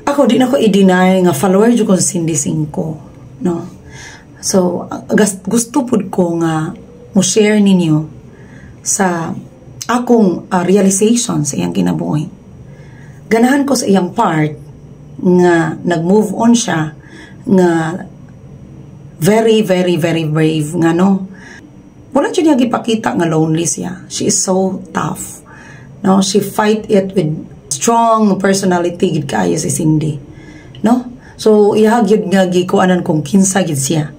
ako di na ko i-deny nga follower jud ko si Cindy Singco, no. So gusto pud ko nga mo share ninyo sa akong realization sa iyang kinabuhi. Ganahan ko sa iyang part nga nag-move on siya, nga very very very brave nga, no. Wala siya niya gipakita nga lonely siya. She is so tough, no. She fight it with strong personality gid kaayo si Cindy, no. So iya gyud nga gikuanan kung kinsa gid siya.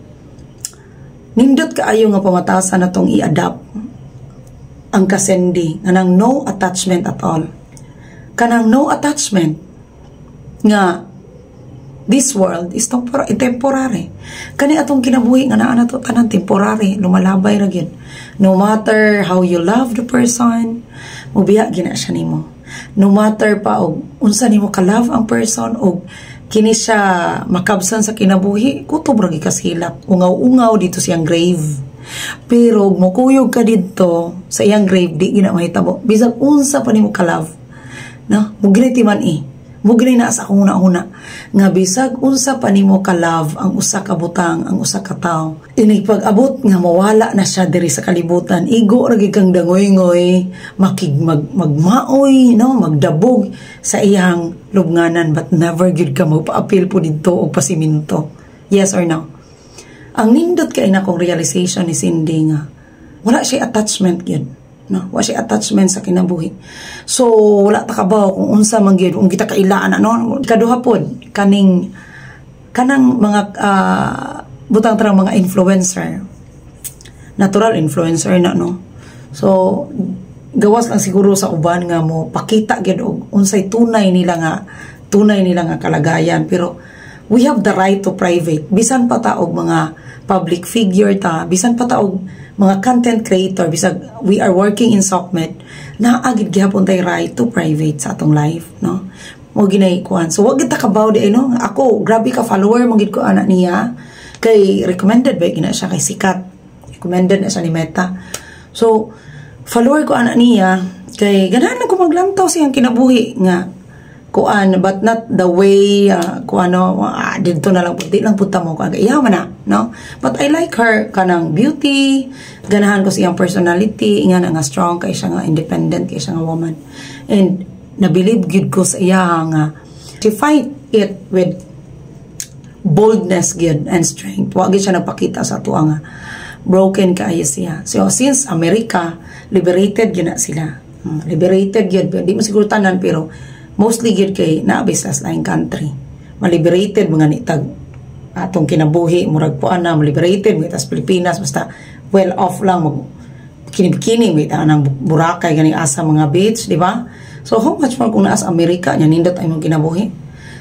Nindot kaayo nga pamatasan natong i-adapt ang ka-Cindy nga nang no attachment at all. Kanang no attachment nga this world is temporary. Kani atong kinabuhi nga naa nato tanan temporary, lumalabay ra gyud. No matter how you love the person, mubiya gina siya nimo. No matter pa og unsa nimo ka love ang person og kini siya makabsan sa kinabuhi, kutob ra gikasilap, ungaw-ungaw dito siyang grave. Pero mukuyog ka dito sa iyang grave, di gina mahitabo bisag unsa pa nimo ka love, no. Muginiti man mugni na sa akong una-una nga bisag unsa pa nimo ka love ang usa ka butang, ang usa ka tawo, inigpag-abot nga mawala na siya diri sa kalibutan, igo ra gid kang dangoy-ngoy, magmaoy, no, magdabog sa iyang lubnganan, but never gid ka magpa-appeal po dito og pasiminto. Yes or no? Ang nindot kay na kong realization ni Cindy nga wala siya attachment gid, no, wa siya attachment sa kinabuhi. So wala ta kabaw kung unsa man gyud kung kita kailaan, ano, kaduha pod kanang mga butang tarang mga influencer, natural influencer na, no. So gawas lang siguro sa uban nga mo pakita gyud og unsay tunay nila nga kalagayan, pero we have the right to private. Bisan pa ta og mga public figure ta, bisan pa ta og mga content creator, bisag we are working in SOCMED, naagid gihapon tay right to private sa atong life, no. Mo ginay kuan. So wag kita kabaw di, no. Ako grabe ka follower mo gid ko ana niya, kay recommended ba gina siya kay sikat, recommended na siya ni Meta. So follower ko ana niya kay ganahan ko maglantaw siyang kinabuhi nga kuan, but not the way dito na lang puti lang punta mo kag iyaw man na, no. But I like her kanang beauty, ganahan ko siyang personality, nga nga strong kay siya, nga independent kay siya nga woman, and nabilib gid ko sa iya nga she fight it with boldness gid and strength. Wa gid siya nagpakita sa ato nga broken kaayo siya. So since America liberated gid na sila, liberated gid, di mo siguro tanan pero mostly gid kay naabis sa laing country maliberated mga nitag atong kinabuhi, murag po ana maliberated mga tas Pilipinas, basta well off lang mag kini-kini may tanang Boracay ganing asa mga beach, di ba? So how much more kung naas Amerika nya nindot ay mong kinabuhi.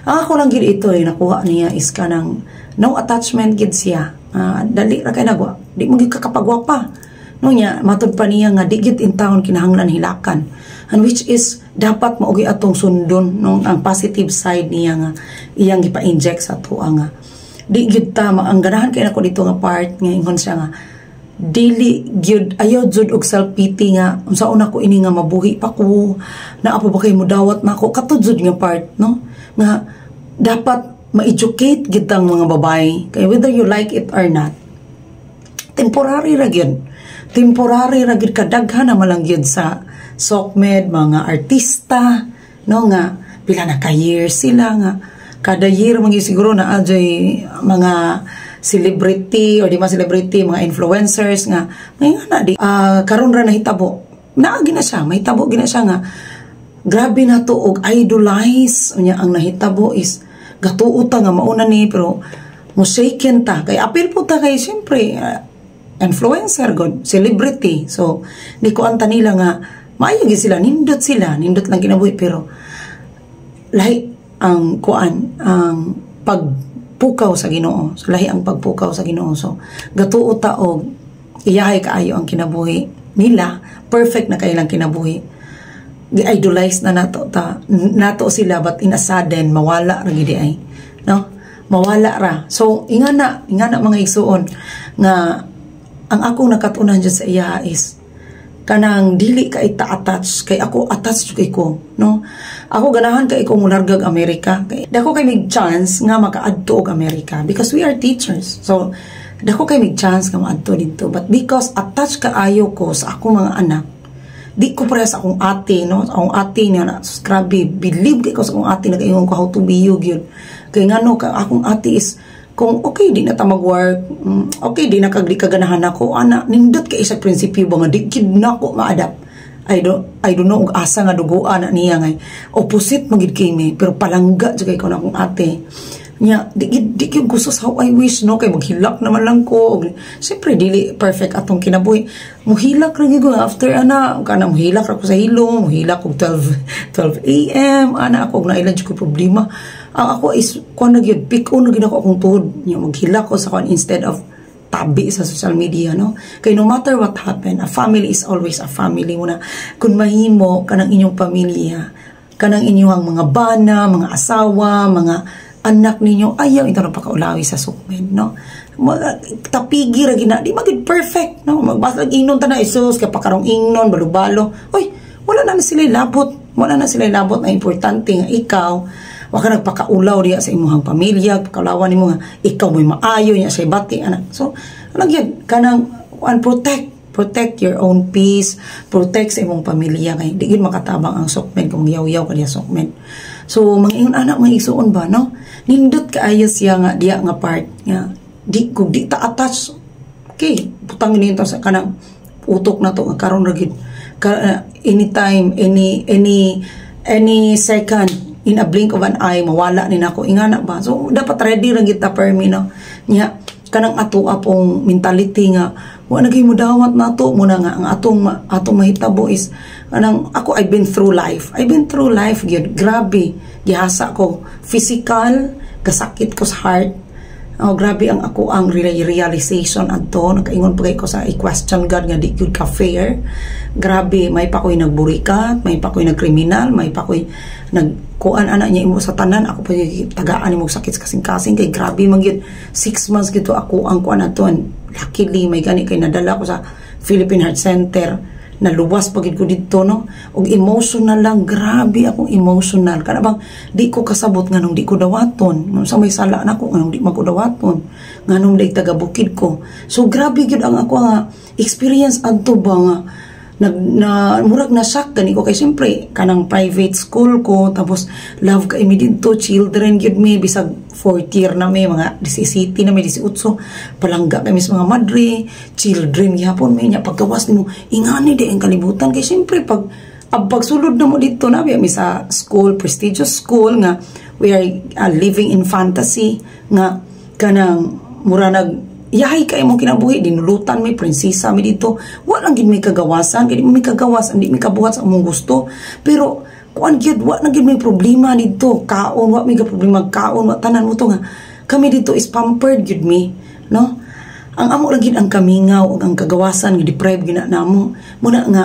Ako lang gid ito nakuha niya is kanang no attachment gid siya, dali ra kay nagwa, di mo gid kakapagwapa, no, nya matud pa niya nga di gid in town kinahanglan hilakan, and which is dapat maugi atong sundon, no, ang positive side niya nga iyang gipa-inject sa tuwa nga di gyud tama. Ang ganahan kay nako dito nga part nga ingon siya nga dili gyud ayaw jud og self pity nga unsaon ako ini nga mabuhi pa ko, naapo ba kay mudawat nako, katud jud nga part, no, nga dapat ma-educate gid ang mga babae kay whether you like it or not, temporary ra gyud, kadaghan na malang gyud sa SOCMED mga artista, no, nga pila na ka years sila, nga kada year mga siguro na adjay mga celebrity or di ma celebrity, mga influencers nga may nga na di karon ra nahitabo naagi na siya, mahitabo gina siya nga grabe na to og idolize unya ang nahitabo is gatuota nga mauna ni, pero mo shaken ta kay apil po ta kay siyempre influencer god, celebrity. So di ko anta nila nga maayo gid sila, nindot lang kinabuhi, pero lahi ang kuan ang pagpukaw sa Ginoo. So lahi ang pagpukaw sa Ginoo. So gatuo ta og iyahay kaayo ang kinabuhi nila, perfect na kailang kinabuhi. Gi-idolize na nato sila, but in a sudden mawala ra gid ay, no, mawala ra. So ingana mga igsuon nga ang akong nakatunan dyan sa iya is kanang dili ka ita-attach kay ako attached kay ko, no? Ako ganahan kay ikong largag Amerika, kay dako kay mig chance nga makaadto og Amerika because we are teachers. So dako kay mig chance nga maadto dito, but because attached kaayo ko sa akong mga anak, di ko pareha sa akong ate, no? Akong ate niya na grabe, believe kay ko sa akong ate, nagaingon ko how to be you yun. Kay ngano ka akong ate is kung okay di na ta mag-work, okay di na kaganahan ako, ana nindot kay sa prinsipyo ba nga di kid na ko ma-adapt. I don't know asa nga duguan na niya ngay opposite magid kami, pero palangga jud kay ko na akong ate nya di kid gusto sa how I wish, no? Kay maghilak naman lang ko, siyempre dili perfect atong kinabuhi, muhilak ra gyud after ana kana muhilak ra ko sa hilo, muhilak og 12 AM ana ako na ilan ko problema. Ako is kung nagyod pick on gyud ako akong tuhod nya maghilak ko sa kon instead of tabi sa social media, no? Kay no matter what happen, a family is always a family muna. Kung mahimo kanang inyong pamilya, kanang inyong mga bana, mga asawa, mga anak ninyo, ayaw ito na pakaulawi sa sukmen, no? Tapigi ra gina, di magid perfect, no? Magbasa ingnon ta na isus kay pakarong ingnon balubalo. Oy, wala na sila labot. Wala na sila labot na importante nga ikaw wa ka nagpakaulaw diya sa imong pamilya, pakaulawan nimo nga ikaw mo'y maayo niya sa bati anak. So, ano gyud kanang protect your own peace, protect sa imong pamilya kay di gyud makatabang ang sukmen kung yaw-yaw ka diya sukmen. So, mga ingon anak mga isuon ba, no? Nindot kaayo siya nga diya nga part nga di ta attach. Okay, butang nito sa kanang utok na to karon ra gyud anytime any second in a blink of an eye mawala ni nako ingana ba. So dapat ready ra gyud ta permi, no? Nya kanang ato apong mentality nga wa na gyud mo dawat nato muna nga ang atong mahitabo is kanang ako I've been through life gyud, grabe gihasa ko physical, kasakit ko sa heart. Oh, grabe ang ako ang realization adto, nakaingon pagay ko sa i-question God nga di gyud ka fair. Grabe, may pa ko'y nagburikat, may pa ko'y nagkriminal, may pa ko'y nagkuan anak niya imo sa tanan, ako pa tagaan imo sakit kasing-kasing kay grabe man gyud 6 months gito ako ang kuan adto. Luckily may gani kay nadala ko sa Philippine Heart Center, naluwas pagid ko dito, no? Og emotional lang, grabe akong emotional kana bang di ko kasabot nganong di ko dawaton, sa may sala nako nganong di ko dawaton, nganong day taga bukid ko. So grabe gyud ang ako nga experience adto ba nga murag na shock gani ko kay siyempre kanang private school ko, tapos love ka imi dito, children gyud mi bisag 4th year na may mga 17 na may 18 palangga kami sa mga madre, children gyapon may nya paggawas nimo ingani di ang kalibutan kay siyempre pag sulod na mo dito na mi sa school, prestigious school nga we are living in fantasy nga kanang mura yahay kay mo kinabuhi, dinulutan may prinsesa mi dito, walang gid may kagawasan, kay may kagawasan, di may kabuhat sa among gusto, pero kuan gyud wa na gid may problema dito, kaon wa may problema kaon, wa tanan mo to nga kami dito is pampered gyud mi, no? Ang amo lang gid ang kamingaw ug ang kagawasan nga deprive gina namo muna nga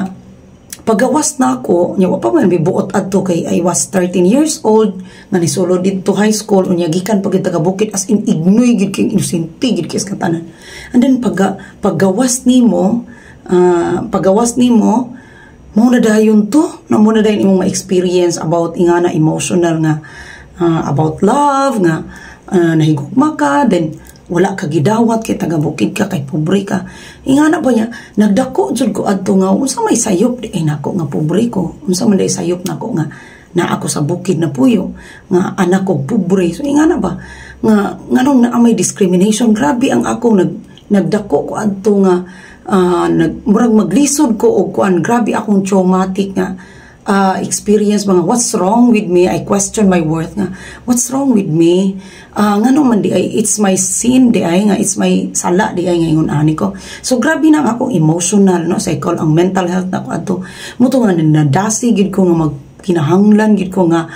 pagawas na ako nya wa pa man bibuot adto kay I was 13 years old nga nisolo dito high school unya gikan pagid taga bukid as in ignoy gid kay innocent gid kay katanan. And then paggawas nimo mo na dayon to na mo na dayon imong ma-experience about ingana emotional nga about love nga nahigugma ka, then wala ka gidawat kay taga bukid ka kay pobre ka. Ingana ba niya nagdako jud ko adto nga unsa may sayop di ay nako nga pobre ko, unsa man day sayop nako nga na ako sa bukid na puyo nga anak ko pobre. So ingana ba nga nganong na may discrimination, grabe ang ako nagdako ko adto nga murag maglisod ko og kuan, grabe akong traumatic nga experience mga what's wrong with me. I question my worth nga what's wrong with me, ngano man di ay it's my sin di ay nga it's my sala di ay ngayon ani ko. So grabe na ako emotional, no? Psychol ang mental health nako adto muto nga nadasi gid ko nga magkinahanglan gid ko nga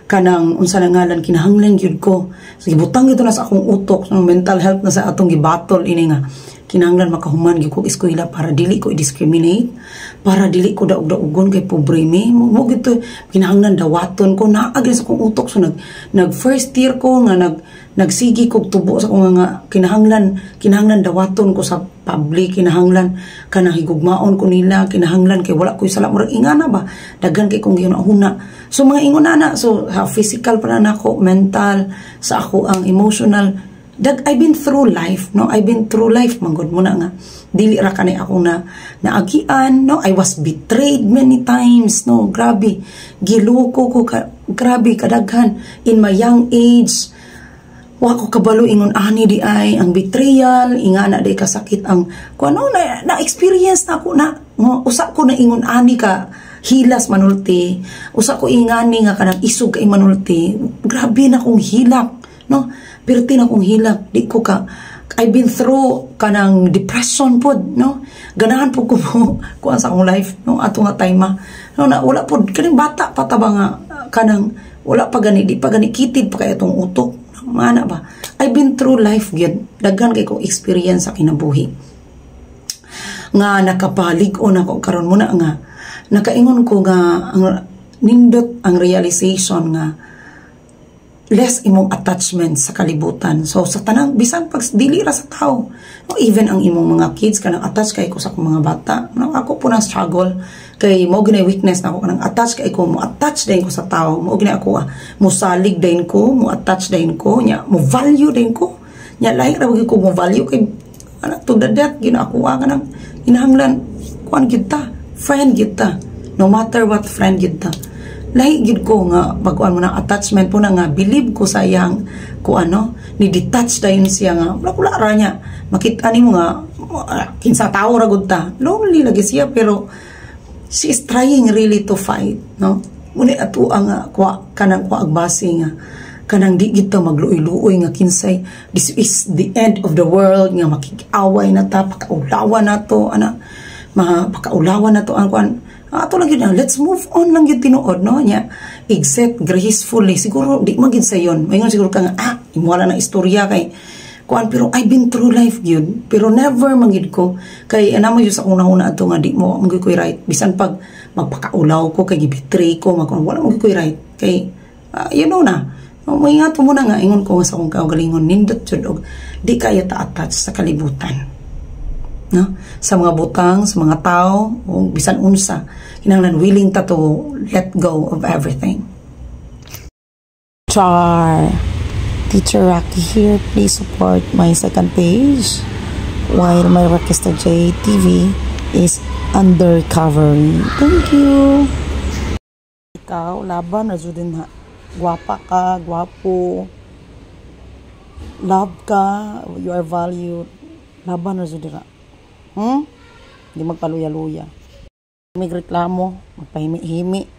kanang unsa na ngalan kinahanglan gyud ko. So gibutang gid na sa akong utok, so mental health na sa atong gibatol ini nga kinahanglan makahuman gyud ko eskwela para dili ko i-discriminate, para dili ko daog-daogon kay pobreme. Mo gito kinahanglan dawaton ko na agi sa kong utok. So nag first year ko nga nagsigi kog tubo sa kong nga kinahanglan dawaton ko sa public, kinahanglan kanang higugmaon ko nila, kinahanglan kay wala ko'y sala murag ingana ba daghan kay kong ginahuna. So mga ingonana, so physical pa na ako, mental, sa ako ang emotional. I've been through life, no? I've been through life, manggod mo na nga. Dili ra kanay ako na naagian, no? I was betrayed many times, no? Grabe. Giluko ko, grabe, kadaghan. In my young age, wa ko kabalo ingon ani di ay ang betrayal, ingana di kasakit ang kuno na experience na ako na usa ko na ingon ani ka hilas manulti, usa ko ingani nga kanang isog kay manulti. Grabe na kong hilak, no? Perti na kong hilak, di ko ka I've been through kanang depression pod, no? Ganahan po ko kuan sa akong life, no? Ato nga time no, na wala pod kaning bata pataba nga kanang wala pa gani, di pa gani kitid pa kay atong utok. Mana ba? I've been through life gyud. Daghan kay kong experience sa kinabuhi. Nga nakapalig-on ako karon muna nga nakaingon ko nga ang nindot ang realization nga less imong attachment sa kalibutan. So sa tanang bisan pag dili ra sa tao, no, even ang imong mga kids kanang attach kay ko sa akong mga bata. No, ako po na struggle kay mo ginay weakness na ako kanang attach kay ko, mo attach din ko sa tao, mo ginay ako mo salig din ko, mo attach din ko, nya mo value din ko. Nya lahi ra ko mo value kay ana to the death gina ako kanang inahanglan kuan kita, friend kita. No matter what, friend kita. Lahi gid ko nga pag-kuan mo na attachment po na nga believe ko sa iyang ko ano ni detach dayon siya nga wala ra niya makita nimo nga kinsa tawo ra gud ta lonely lagi siya pero she is trying really to fight, no? Muna ato ang kanang agbase nga kanang di gid ta magluoy-luoy nga kinsay this is the end of the world nga makikaway na ta pakaulawan na to ana pakaulawan na to ang kuan ato lang yun, let's move on lang yun tinuod, no? Nya, except gracefully, siguro, di magin sa yun. Mayroon siguro ka nga, imuhala na istorya kay, kuan, pero I've been through life yun. Pero never magid ko, kay, mo yun sa kung nauna ato nga, di mo, magid ko right. Bisan pag, magpakaulaw ko, kay gibitray ko, wala magid ko right. Kay, you know na, may nga mo na nga, ingon ko sa kong kaugalingon, nindot yun, di kaya ta-attach sa kalibutan. No? Sa mga butang, sa mga tao, o bisan unsa, kinahanglan willing ta to let go of everything. Char! Teacher Rocky here. Please support my second page while my Rockista J TV is undercovering. Thank you! Ikaw, laban, na din ha. Gwapa ka, gwapo. Love ka, you are valued. Laban, na din ha. Hindi magpaluya-luya. May reklamo, magpahimi-himi.